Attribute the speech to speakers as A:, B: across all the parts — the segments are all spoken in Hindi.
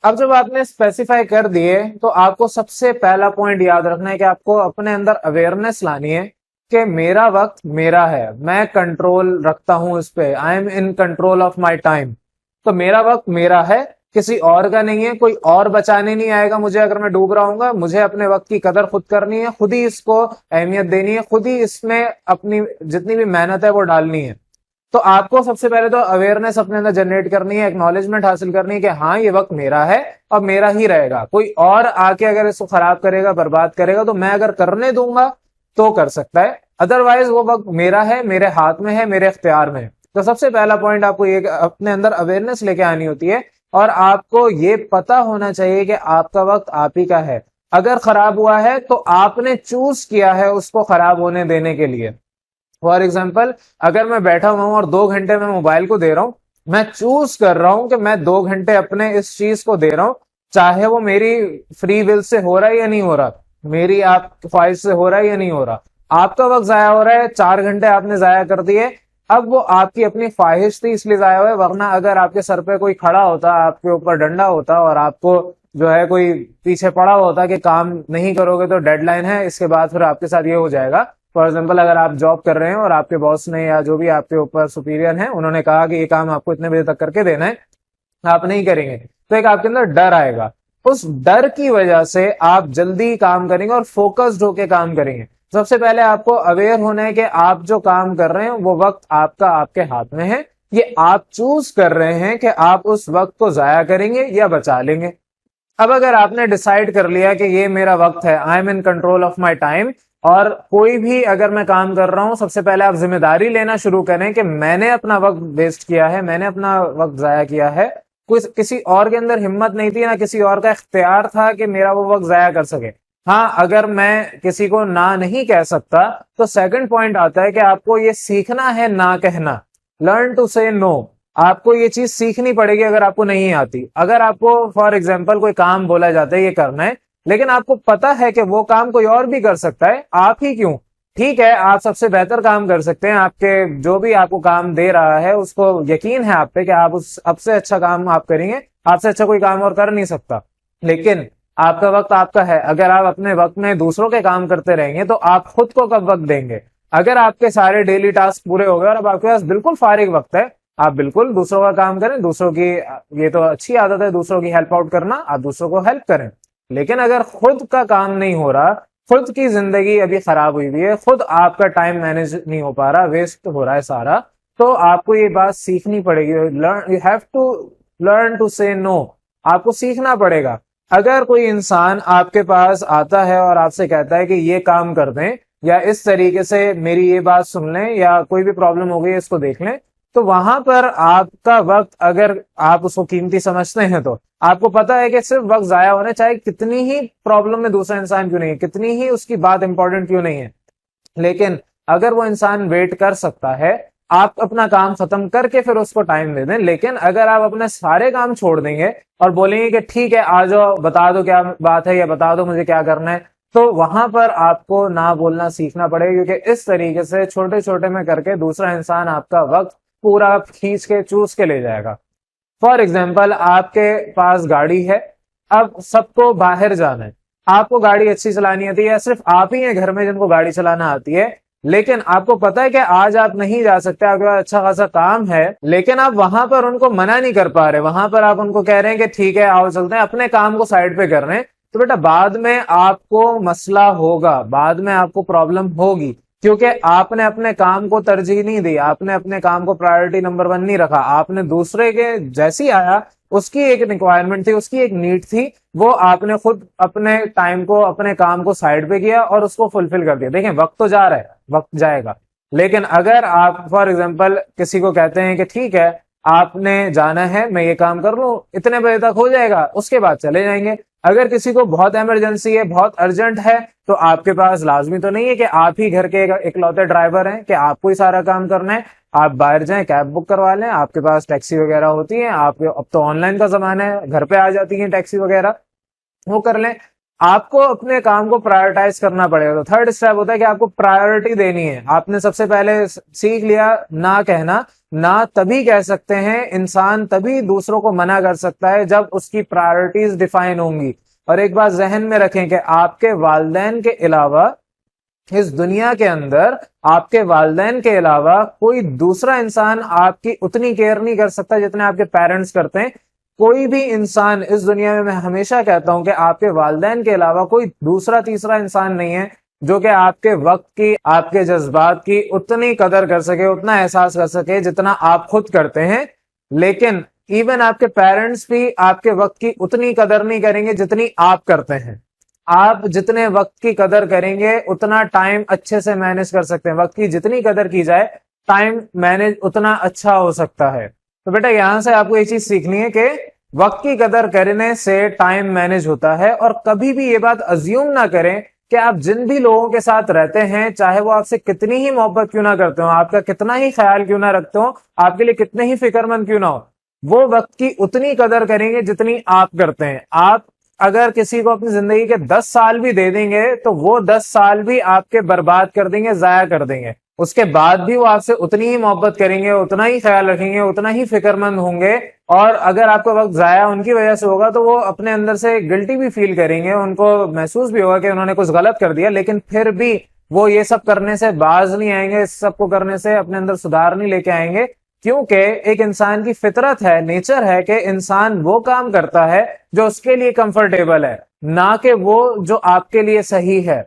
A: अब जब आपने स्पेसिफाई कर दिए तो आपको सबसे पहला पॉइंट याद रखना है कि आपको अपने अंदर अवेयरनेस लानी है कि मेरा वक्त मेरा है, मैं कंट्रोल रखता हूं इस पे, I am in control of my time. तो मेरा वक्त मेरा है, किसी और का नहीं है, कोई और बचाने नहीं आएगा मुझे अगर मैं डूब रहा हूँ। मुझे अपने वक्त की कदर खुद करनी है, खुद ही इसको अहमियत देनी है, खुद ही इसमें अपनी जितनी भी मेहनत है वो डालनी है। तो आपको सबसे पहले तो अवेयरनेस अपने अंदर जनरेट करनी है, एक्नॉलेजमेंट हासिल करनी है कि हाँ ये वक्त मेरा है और मेरा ही रहेगा। कोई और आके अगर इसको खराब करेगा, बर्बाद करेगा, तो मैं अगर करने दूंगा तो कर सकता है, अदरवाइज वो वक्त मेरा है, मेरे हाथ में है, मेरे इख्तियार में है। तो सबसे पहला पॉइंट आपको ये अपने अंदर अवेयरनेस लेके आनी होती है और आपको ये पता होना चाहिए कि आपका वक्त आप ही का है। अगर खराब हुआ है तो आपने चूज किया है उसको खराब होने देने के लिए। फॉर एग्जाम्पल, अगर मैं बैठा हुआ हूं और 2 घंटे मैं मोबाइल को दे रहा हूं, मैं चूज कर रहा हूं कि मैं 2 घंटे अपने इस चीज को दे रहा हूं, चाहे वो मेरी फ्री विल से हो रहा है या नहीं हो रहा, मेरी आप ख्वाहिश से हो रहा है या नहीं हो रहा। आपका वक्त जाया हो रहा है, 4 घंटे आपने जाया कर दिए, अब वो आपकी अपनी ख्वाहिश थी इसलिए जाया हुआ है, वरना अगर आपके सर पे कोई खड़ा होता, आपके ऊपर डंडा होता और आपको जो है कोई पीछे पड़ा होता कि काम नहीं करोगे तो डेडलाइन है, इसके बाद फिर आपके साथ ये हो जाएगा। फॉर एग्जाम्पल, अगर आप जॉब कर रहे हैं और आपके बॉस ने या जो भी आपके ऊपर सुपीरियर है उन्होंने कहा कि ये काम आपको इतने बजे तक करके देना है, आप नहीं करेंगे, तो एक आपके अंदर डर आएगा। उस डर की वजह से आप जल्दी काम करेंगे और फोकस्ड होकर काम करेंगे। सबसे पहले आपको अवेयर होना है कि आप जो काम कर रहे हैं वो वक्त आपका आपके हाथ में है, ये आप चूज कर रहे हैं कि आप उस वक्त को जाया करेंगे या बचा लेंगे। अब अगर आपने डिसाइड कर लिया कि ये मेरा वक्त है, I am in control of my time, और कोई भी अगर मैं काम कर रहा हूं, सबसे पहले आप जिम्मेदारी लेना शुरू करें कि मैंने अपना वक्त वेस्ट किया है, मैंने अपना वक्त जाया किया है। कोई किसी और के अंदर हिम्मत नहीं थी, ना किसी और का इख्तियार था कि मेरा वो वक्त जाया कर सके। हाँ, अगर मैं किसी को ना नहीं कह सकता तो सेकंड पॉइंट आता है कि आपको ये सीखना है ना कहना, लर्न टू से नो। आपको ये चीज सीखनी पड़ेगी अगर आपको नहीं आती। अगर आपको फॉर एग्जाम्पल कोई काम बोला जाता है ये करना है, लेकिन आपको पता है कि वो काम कोई और भी कर सकता है, आप ही क्यों, ठीक है आप सबसे बेहतर काम कर सकते हैं, आपके जो भी आपको काम दे रहा है उसको यकीन है आप पे कि आप उस अब से अच्छा काम आप करेंगे, आपसे अच्छा कोई काम और कर नहीं सकता, लेकिन आपका वक्त आपका है। अगर आप अपने वक्त में दूसरों के काम करते रहेंगे तो आप खुद को कब वक्त देंगे। अगर आपके सारे डेली टास्क पूरे हो गए और अब आपके पास बिल्कुल फारिग वक्त है, आप बिल्कुल दूसरों का काम करें, दूसरों की, ये तो अच्छी आदत है दूसरों की हेल्प आउट करना, आप दूसरों को हेल्प करें। लेकिन अगर खुद का काम नहीं हो रहा, खुद की जिंदगी अभी खराब हुई हुई है, खुद आपका टाइम मैनेज नहीं हो पा रहा, वेस्ट हो रहा है सारा, तो आपको ये बात सीखनी पड़ेगी। You have to learn to say no, आपको सीखना पड़ेगा। अगर कोई इंसान आपके पास आता है और आपसे कहता है कि ये काम कर दें या इस तरीके से मेरी ये बात सुन लें या कोई भी प्रॉब्लम हो गई है इसको देख लें, तो वहां पर आपका वक्त अगर आप उसको कीमती समझते हैं तो आपको पता है कि सिर्फ वक्त जाया होना, चाहे कितनी ही प्रॉब्लम में दूसरा इंसान क्यों नहीं है, कितनी ही उसकी बात इंपॉर्टेंट क्यों नहीं है, लेकिन अगर वो इंसान वेट कर सकता है, आप अपना काम खत्म करके फिर उसको टाइम दे दें। लेकिन अगर आप अपने सारे काम छोड़ देंगे और बोलेंगे कि ठीक है आ जाओ बता दो क्या बात है या बता दो मुझे क्या करना है, तो वहां पर आपको ना बोलना सीखना पड़ेगा, क्योंकि इस तरीके से छोटे छोटे में करके दूसरा इंसान आपका वक्त पूरा खींच के चूस के ले जाएगा। फॉर एग्जाम्पल, आपके पास गाड़ी है, अब सबको बाहर जाना है, आपको गाड़ी अच्छी चलानी आती है या सिर्फ आप ही हैं घर में जिनको गाड़ी चलाना आती है, लेकिन आपको पता है कि आज आप नहीं जा सकते, आपके पास अच्छा खासा काम है, लेकिन आप वहां पर उनको मना नहीं कर पा रहे, वहां पर आप उनको कह रहे हैं कि ठीक है आओ चलते हैं, अपने काम को साइड पे कर रहे हैं, तो बेटा बाद में आपको मसला होगा, बाद में आपको प्रॉब्लम होगी, क्योंकि आपने अपने काम को तरजीह नहीं दी, आपने अपने काम को प्रायोरिटी नंबर 1 नहीं रखा, आपने दूसरे के जैसी आया उसकी एक रिक्वायरमेंट थी, उसकी एक नीड थी, वो आपने खुद अपने टाइम को अपने काम को साइड पे किया और उसको फुलफिल कर दिया। देखें वक्त तो जा रहा है, वक्त जाएगा, लेकिन अगर आप फॉर एग्जांपल किसी को कहते हैं कि ठीक है आपने जाना है मैं ये काम कर लूं, इतने बजे तक हो जाएगा, उसके बाद चले जाएंगे। अगर किसी को बहुत इमरजेंसी है, बहुत अर्जेंट है, तो आपके पास लाजमी तो नहीं है कि आप ही घर के इकलौते ड्राइवर हैं कि आपको ही सारा काम करना है, आप बाहर जाएं कैब बुक करवा लें, आपके पास टैक्सी वगैरह होती है, आप अब तो ऑनलाइन का जमाना है, घर पे आ जाती है टैक्सी वगैरह, वो कर लें। आपको अपने काम को प्रायोरिटाइज करना पड़ेगा। तो थर्ड स्टेप होता है कि आपको प्रायोरिटी देनी है। आपने सबसे पहले सीख लिया ना कहना, ना तभी कह सकते हैं, इंसान तभी दूसरों को मना कर सकता है जब उसकी प्रायोरिटीज डिफाइन होंगी। और एक बात जहन में रखें कि आपके वालिदैन के अलावा इस दुनिया के अंदर आपके वालिदैन के अलावा कोई दूसरा इंसान आपकी उतनी केयर नहीं कर सकता जितने आपके पेरेंट्स करते हैं। कोई भी इंसान इस दुनिया में, मैं हमेशा कहता हूं कि आपके वालिदैन के अलावा कोई दूसरा तीसरा इंसान नहीं है जो कि आपके वक्त की, आपके जज्बात की उतनी कदर कर सके, उतना एहसास कर सके जितना आप खुद करते हैं। लेकिन इवन आपके पेरेंट्स भी आपके वक्त की उतनी कदर नहीं करेंगे जितनी आप करते हैं। आप जितने वक्त की कदर करेंगे उतना टाइम अच्छे से मैनेज कर सकते हैं। वक्त की जितनी कदर की जाए, टाइम मैनेज उतना अच्छा हो सकता है। तो बेटा यहां से आपको ये चीज सीखनी है कि वक्त की कदर करने से टाइम मैनेज होता है। और कभी भी ये बात अज्यूम ना करें कि आप जिन भी लोगों के साथ रहते हैं, चाहे वो आपसे कितनी ही मोहब्बत क्यों ना करते हो, आपका कितना ही ख्याल क्यों ना रखते हो, आपके लिए कितने ही फिक्रमंद क्यों ना हो, वो वक्त की उतनी कदर करेंगे जितनी आप करते हैं। आप अगर किसी को अपनी जिंदगी के 10 साल भी दे देंगे तो वो 10 साल भी आपके बर्बाद कर देंगे, जाया कर देंगे। उसके बाद भी वो आपसे उतनी ही मोहब्बत करेंगे, उतना ही ख्याल रखेंगे, उतना ही फिक्रमंद होंगे। और अगर आपका वक्त जाया उनकी वजह से होगा तो वो अपने अंदर से गिल्टी भी फील करेंगे, उनको महसूस भी होगा कि उन्होंने कुछ गलत कर दिया, लेकिन फिर भी वो ये सब करने से बाज नहीं आएंगे, इस सब को करने से अपने अंदर सुधार नहीं लेके आएंगे। क्योंकि एक इंसान की फितरत है, नेचर है कि इंसान वो काम करता है जो उसके लिए कंफर्टेबल है, ना कि वो जो आपके लिए सही है।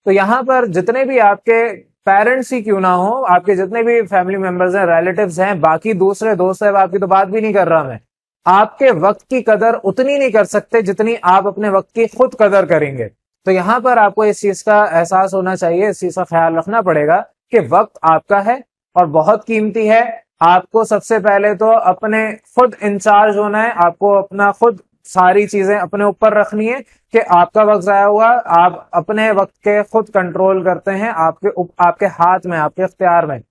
A: तो यहां पर जितने भी आपके पेरेंट्स ही क्यों ना हो, आपके जितने भी फैमिली मेंबर्स हैं, रिलेटिव्स हैं, बाकी दूसरे दोस्त हैं, आपकी तो बात भी नहीं कर रहा मैं, आपके वक्त की कदर उतनी नहीं कर सकते जितनी आप अपने वक्त की खुद कदर करेंगे। तो यहां पर आपको इस चीज का एहसास होना चाहिए, इस चीज का ख्याल रखना पड़ेगा कि वक्त आपका है और बहुत कीमती है। आपको सबसे पहले तो अपने खुद इंचार्ज होना है, आपको अपना खुद सारी चीजें अपने ऊपर रखनी है कि आपका वक्त जाया हुआ, आप अपने वक्त के खुद कंट्रोल करते हैं, आपके हाथ में, आपके इख्तियार में।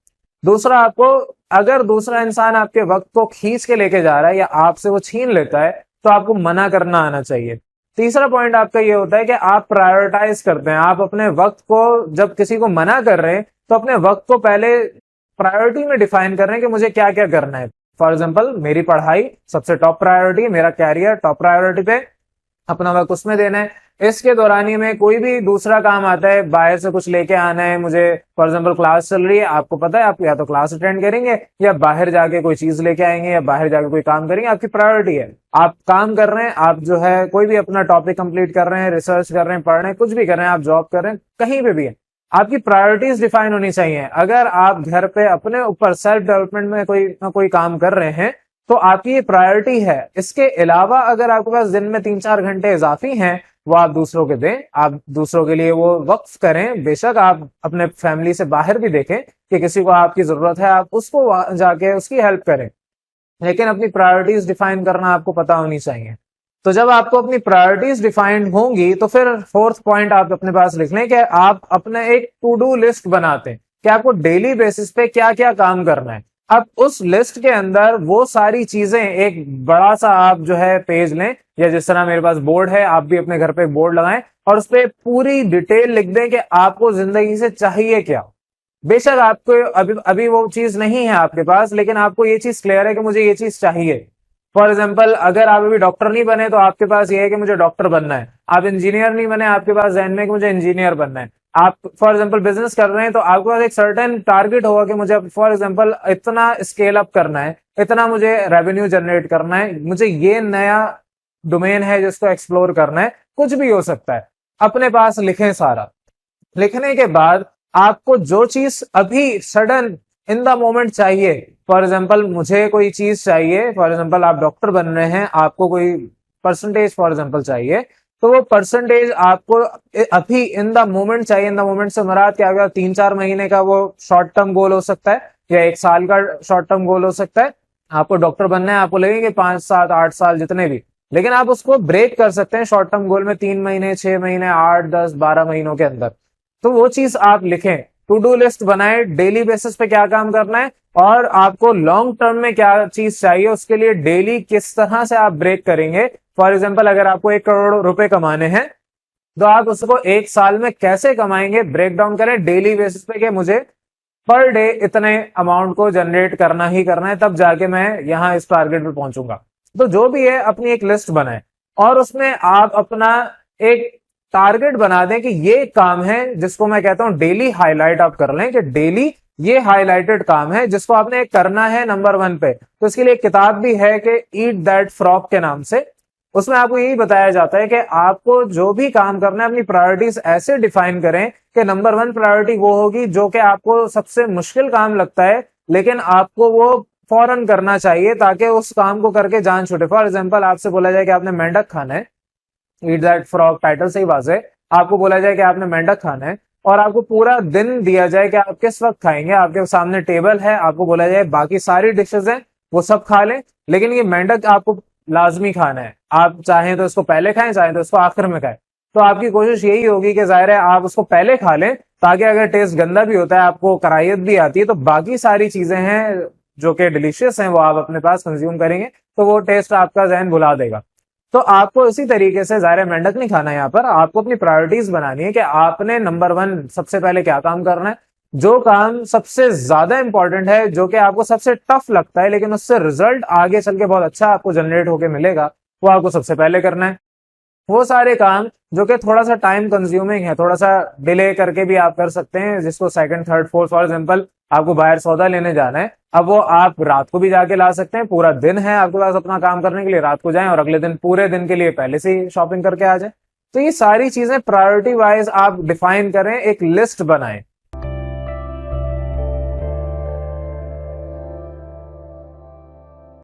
A: दूसरा, आपको अगर दूसरा इंसान आपके वक्त को खींच के लेके जा रहा है या आपसे वो छीन लेता है तो आपको मना करना आना चाहिए। तीसरा पॉइंट आपका ये होता है कि आप प्रायोरिटाइज करते हैं, आप अपने वक्त को जब किसी को मना कर रहे हैं तो अपने वक्त को पहले प्रायोरिटी में डिफाइन कर रहे हैं कि मुझे क्या क्या करना है। फॉर एग्जाम्पल, मेरी पढ़ाई सबसे टॉप प्रायोरिटी है, मेरा कैरियर टॉप प्रायोरिटी पे, अपना वक्त उसमें देना है। इसके दौरान ही में कोई भी दूसरा काम आता है, बाहर से कुछ लेके आना है मुझे, फॉर एग्जाम्पल क्लास चल रही है, आपको पता है आप या तो क्लास अटेंड करेंगे या बाहर जाके कोई चीज लेके आएंगे या बाहर जाके कोई काम करेंगे, आपकी प्रायोरिटी है। आप काम कर रहे हैं, आप जो है कोई भी अपना टॉपिक कंप्लीट कर रहे हैं, रिसर्च कर रहे हैं, पढ़ रहे हैं, कुछ भी कर रहे हैं, आप जॉब कर रहे हैं, कहीं पे भी है, आपकी प्रायोरिटीज डिफाइन होनी चाहिए। अगर आप घर पे अपने ऊपर सेल्फ डेवलपमेंट में कोई ना कोई काम कर रहे हैं तो आपकी ये प्रायोरिटी है। इसके अलावा अगर आपके पास दिन में 3-4 घंटे इजाफी हैं, वो आप दूसरों के दें, आप दूसरों के लिए वो वक्फ करें। बेशक आप अपने फैमिली से बाहर भी देखें कि किसी को आपकी जरूरत है, आप उसको जाके उसकी हेल्प करें, लेकिन अपनी प्रायोरिटीज डिफाइन करना आपको पता होनी चाहिए। तो जब आपको अपनी प्रायोरिटीज डिफाइंड होंगी तो फिर फोर्थ पॉइंट आप अपने पास लिख लें कि आप अपना एक टू डू लिस्ट बनाते हैं कि आपको डेली बेसिस पे क्या क्या काम करना है। अब उस लिस्ट के अंदर वो सारी चीजें, एक बड़ा सा आप जो है पेज लें, या जिस तरह मेरे पास बोर्ड है, आप भी अपने घर पे एक बोर्ड लगाएं और उस पर पूरी डिटेल लिख दें कि आपको जिंदगी से चाहिए क्या। बेशक आपको अभी अभी वो चीज नहीं है आपके पास, लेकिन आपको ये चीज क्लियर है कि मुझे ये चीज चाहिए। फॉर एग्जाम्पल, अगर आप अभी डॉक्टर नहीं बने तो आपके पास ये है कि मुझे डॉक्टर बनना है। आप इंजीनियर नहीं बने, आपके पास जहन में कि मुझे इंजीनियर बनना है। आप फॉर एग्जाम्पल बिजनेस कर रहे हैं तो आपके पास एक सर्टेन टारगेट होगा कि मुझे फॉर एग्जाम्पल इतना स्केल अप करना है, इतना मुझे रेवेन्यू जनरेट करना है, मुझे ये नया डोमेन है जिसको एक्सप्लोर करना है। कुछ भी हो सकता है, अपने पास लिखें सारा। लिखने के बाद आपको जो चीज अभी सडन इन द मोमेंट चाहिए, फॉर एग्जाम्पल मुझे कोई चीज चाहिए, फॉर एग्जाम्पल आप डॉक्टर बन रहे हैं, आपको कोई परसेंटेज फॉर एग्जाम्पल चाहिए, तो वो परसेंटेज आपको अभी इन द मोमेंट चाहिए। इन द मोमेंट से मुराद क्या होगा? 3-4 महीने का वो शॉर्ट टर्म गोल हो सकता है या 1 साल का शॉर्ट टर्म गोल हो सकता है। आपको डॉक्टर बनना है, आपको लगेंगे 5-7-8 साल जितने भी, लेकिन आप उसको ब्रेक कर सकते हैं शॉर्ट टर्म गोल में 3 महीने, 6 महीने, 8-10-12 महीनों के अंदर। तो वो चीज आप लिखें, टू डू लिस्ट बनाए, डेली बेसिस पे क्या काम करना है और आपको लॉन्ग टर्म में क्या चीज चाहिए, उसके लिए डेली किस तरह से आप ब्रेक करेंगे। फॉर एग्जाम्पल, अगर आपको 1 करोड़ रुपए कमाने हैं तो आप उसको 1 साल में कैसे कमाएंगे, ब्रेक डाउन करें डेली बेसिस पे कि मुझे पर डे इतने अमाउंट को जनरेट करना ही करना है, तब जाके मैं यहाँ इस टारगेट पे पहुंचूंगा। तो जो भी है अपनी एक लिस्ट बनाए और उसमें आप अपना एक टारगेट बना दें कि ये काम है जिसको मैं कहता हूं डेली हाईलाइट आप कर लें कि डेली ये हाईलाइटेड काम है जिसको आपने करना है नंबर 1 पे। तो इसके लिए एक किताब भी है कि ईट दैट फ्रॉग के नाम से, उसमें आपको यही बताया जाता है कि आपको जो भी काम करना है अपनी प्रायोरिटीज ऐसे डिफाइन करें कि नंबर 1 प्रायोरिटी वो होगी जो कि आपको सबसे मुश्किल काम लगता है लेकिन आपको वो फौरन करना चाहिए ताकि उस काम को करके जान छूटे। फॉर एग्जाम्पल आपसे बोला जाए कि आपने मेंढक खाना है, ईट दैट फ्रॉग टाइटल से ही वाज़ेह, आपको बोला जाए कि आपने मेंढक खाना है और आपको पूरा दिन दिया जाए कि आप किस वक्त खाएंगे, आपके सामने टेबल है, आपको बोला जाए बाकी सारी डिशेज हैं वो सब खा लें लेकिन ये मेंढक आपको लाजमी खाना है, आप चाहें तो इसको पहले खाएं चाहें तो इसको आखिर में खाएं। तो आपकी कोशिश यही होगी कि जाहिर है आप उसको पहले खा लें ताकि अगर टेस्ट गंदा भी होता है, आपको कराहियत भी आती है, तो बाकी सारी चीजें हैं जो कि डिलीशियस हैं वो आप अपने पास कंज्यूम करेंगे तो वो टेस्ट आपका जहन भुला देगा। तो आपको इसी तरीके से ज़ाहिर है मेंढक नहीं खाना है, यहाँ पर आपको अपनी प्रायोरिटीज बनानी है कि आपने नंबर 1 सबसे पहले क्या काम करना है, जो काम सबसे ज्यादा इंपॉर्टेंट है, जो कि आपको सबसे टफ लगता है लेकिन उससे रिजल्ट आगे चल के बहुत अच्छा आपको जनरेट होके मिलेगा, वो आपको सबसे पहले करना है। वो सारे काम जो कि थोड़ा सा टाइम कंज्यूमिंग है, थोड़ा सा डिले करके भी आप कर सकते हैं, जिसको second third fourth, for example आपको बाहर सौदा लेने जाना है, अब वो आप रात को भी जाके ला सकते हैं, पूरा दिन है आपके पास अपना काम करने के लिए, रात को जाएं और अगले दिन पूरे दिन के लिए पहले से ही शॉपिंग करके आ जाएं। तो ये सारी चीजें प्रायोरिटी वाइज आप डिफाइन करें, एक लिस्ट बनाएं